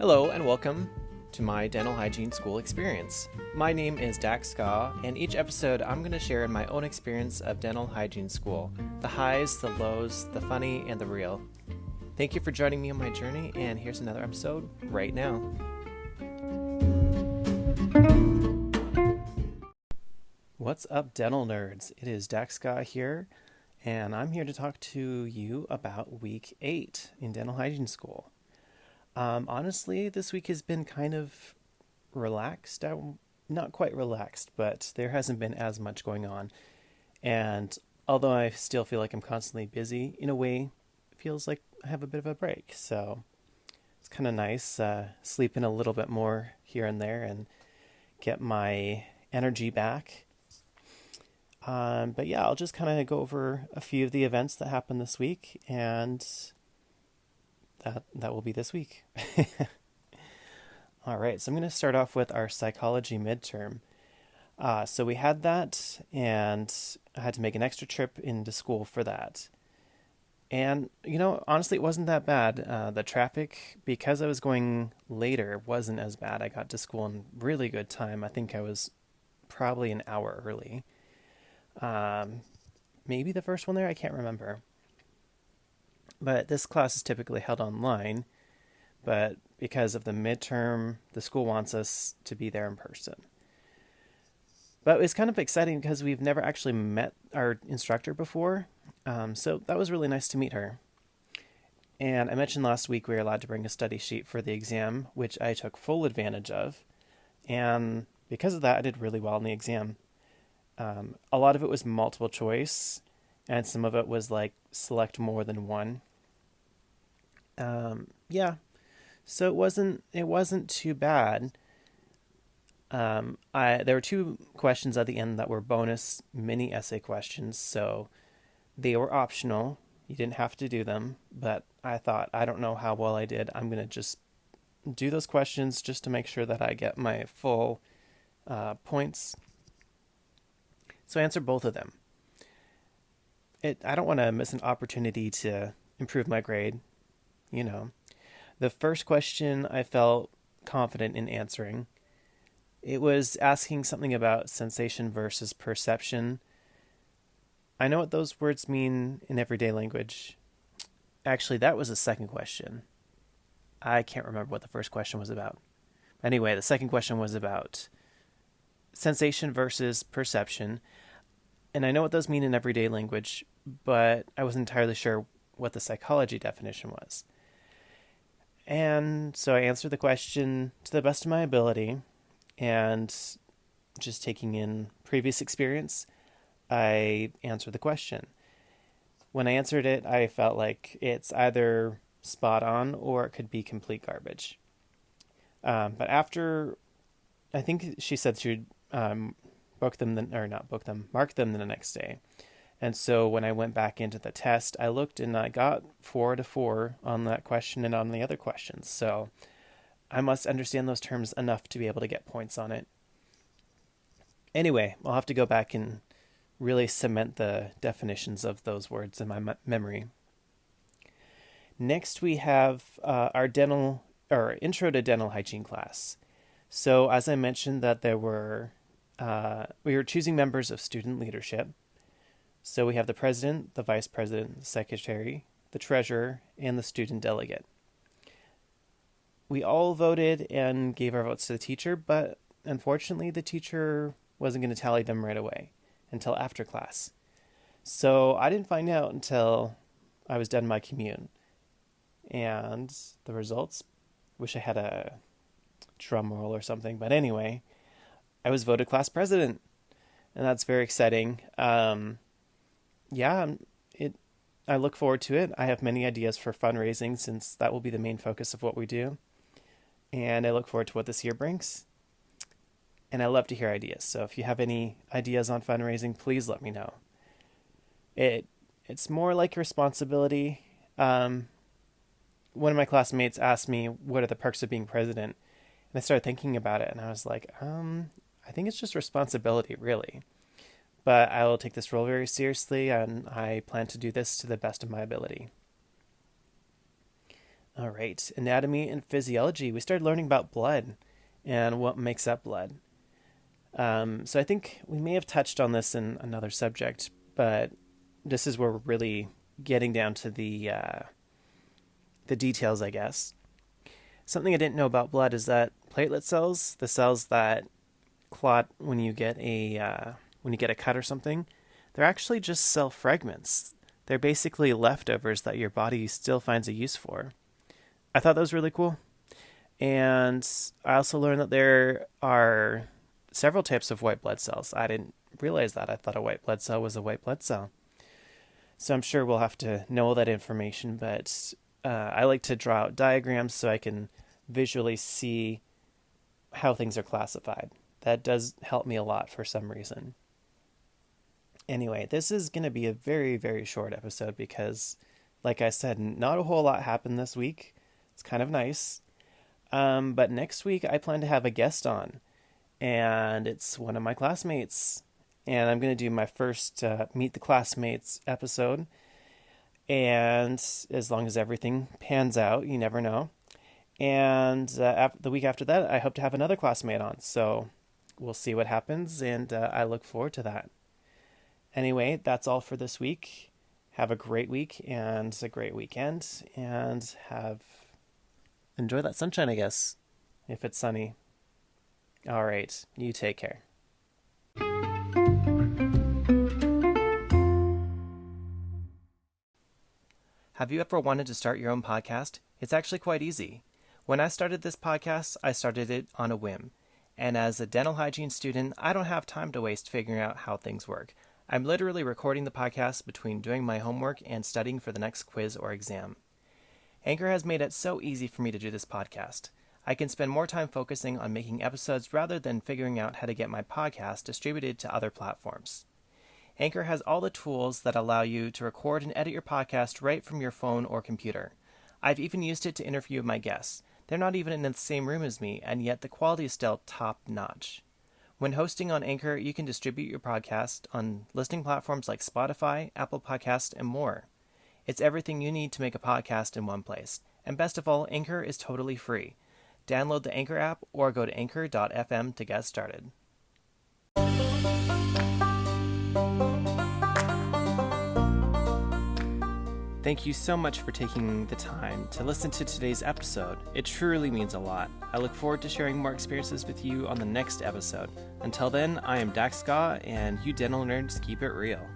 Hello and welcome to my dental hygiene school experience. My name is Dak Ska, and each episode I'm going to share my own experience of dental hygiene school, the highs, the lows, the funny, and the real. Thank you for joining me on my journey, and here's another episode right now. What's up, dental nerds? It is Dak Ska here, and I'm here to talk to you about week 8 in dental hygiene school. Honestly, this week has been kind of relaxed. Not quite relaxed, but there hasn't been as much going on. And although I still feel like I'm constantly busy, in a way, it feels like I have a bit of a break. So it's kind of nice, sleeping a little bit more here and there and get my energy back. But yeah, I'll just kind of go over a few of the events that happened this week, and that will be this week. All right, so I'm going to start off with our psychology midterm. So we had that, and I had to make an extra trip into school for that. And, honestly, it wasn't that bad. The traffic, because I was going later, wasn't as bad. I got to school in really good time. I think I was probably an hour early. Maybe the first one there, I can't remember. But this class is typically held online, but because of the midterm, the school wants us to be there in person. But it's kind of exciting because we've never actually met our instructor before, so that was really nice to meet her. And I mentioned last week we were allowed to bring a study sheet for the exam, which I took full advantage of, and because of that, I did really well in the exam. A lot of it was multiple choice, and some of it was like select more than one. So it wasn't too bad. There were 2 questions at the end that were bonus mini essay questions, so they were optional. You didn't have to do them, but I thought, I don't know how well I did. I'm going to just do those questions just to make sure that I get my full points. So I answered both of them. I don't want to miss an opportunity to improve my grade. The first question I felt confident in answering. It was asking something about sensation versus perception. I know what those words mean in everyday language. Actually, that was the second question. I can't remember what the first question was about. Anyway, the second question was about sensation versus perception. And I know what those mean in everyday language, but I wasn't entirely sure what the psychology definition was. And so I answered the question to the best of my ability, and just taking in previous experience, I answered the question. When I answered it, I felt like it's either spot on or it could be complete garbage. But after, I think she said she would mark them the next day. And so when I went back into the test, I looked and I got 4 out of 4 on that question and on the other questions. So I must understand those terms enough to be able to get points on it. Anyway, I'll have to go back and really cement the definitions of those words in my memory. Next, we have our intro to dental hygiene class. So as I mentioned that we were choosing members of student leadership. So we have the president, the vice president, the secretary, the treasurer, and the student delegate. We all voted and gave our votes to the teacher, but unfortunately the teacher wasn't going to tally them right away until after class. So I didn't find out until I was done my commune. And the results, wish I had a drum roll or something, but anyway, I was voted class president, and that's very exciting. I look forward to it. I have many ideas for fundraising since that will be the main focus of what we do. And I look forward to what this year brings. And I love to hear ideas. So if you have any ideas on fundraising, please let me know. It's more like a responsibility. One of my classmates asked me, what are the perks of being president? And I started thinking about it, and I was like, I think it's just responsibility, really. But I will take this role very seriously, and I plan to do this to the best of my ability. All right, anatomy and physiology. We started learning about blood and what makes up blood. So I think we may have touched on this in another subject, but this is where we're really getting down to the details, I guess. Something I didn't know about blood is that platelet cells, the cells that clot when you get a cut or something, they're actually just cell fragments. They're basically leftovers that your body still finds a use for. I thought that was really cool. And I also learned that there are several types of white blood cells. I didn't realize that. I thought a white blood cell was a white blood cell. So I'm sure we'll have to know all that information, but I like to draw out diagrams so I can visually see how things are classified. That does help me a lot for some reason. Anyway, this is going to be a very, very short episode because, like I said, not a whole lot happened this week. It's kind of nice. But next week I plan to have a guest on, and it's one of my classmates. And I'm going to do my first Meet the Classmates episode. And as long as everything pans out, you never know. And the week after that, I hope to have another classmate on. So we'll see what happens, and I look forward to that. Anyway, that's all for this week. Have a great week and a great weekend, and enjoy that sunshine, I guess, if it's sunny. All right, you take care. Have you ever wanted to start your own podcast? It's actually quite easy. When I started this podcast, I started it on a whim. And as a dental hygiene student, I don't have time to waste figuring out how things work. I'm literally recording the podcast between doing my homework and studying for the next quiz or exam. Anchor has made it so easy for me to do this podcast. I can spend more time focusing on making episodes rather than figuring out how to get my podcast distributed to other platforms. Anchor has all the tools that allow you to record and edit your podcast right from your phone or computer. I've even used it to interview my guests. They're not even in the same room as me, and yet the quality is still top-notch. When hosting on Anchor, you can distribute your podcast on listening platforms like Spotify, Apple Podcasts, and more. It's everything you need to make a podcast in one place. And best of all, Anchor is totally free. Download the Anchor app or go to anchor.fm to get started. Thank you so much for taking the time to listen to today's episode. It truly means a lot. I look forward to sharing more experiences with you on the next episode. Until then, I am Dax Ska, and you dental nerds keep it real.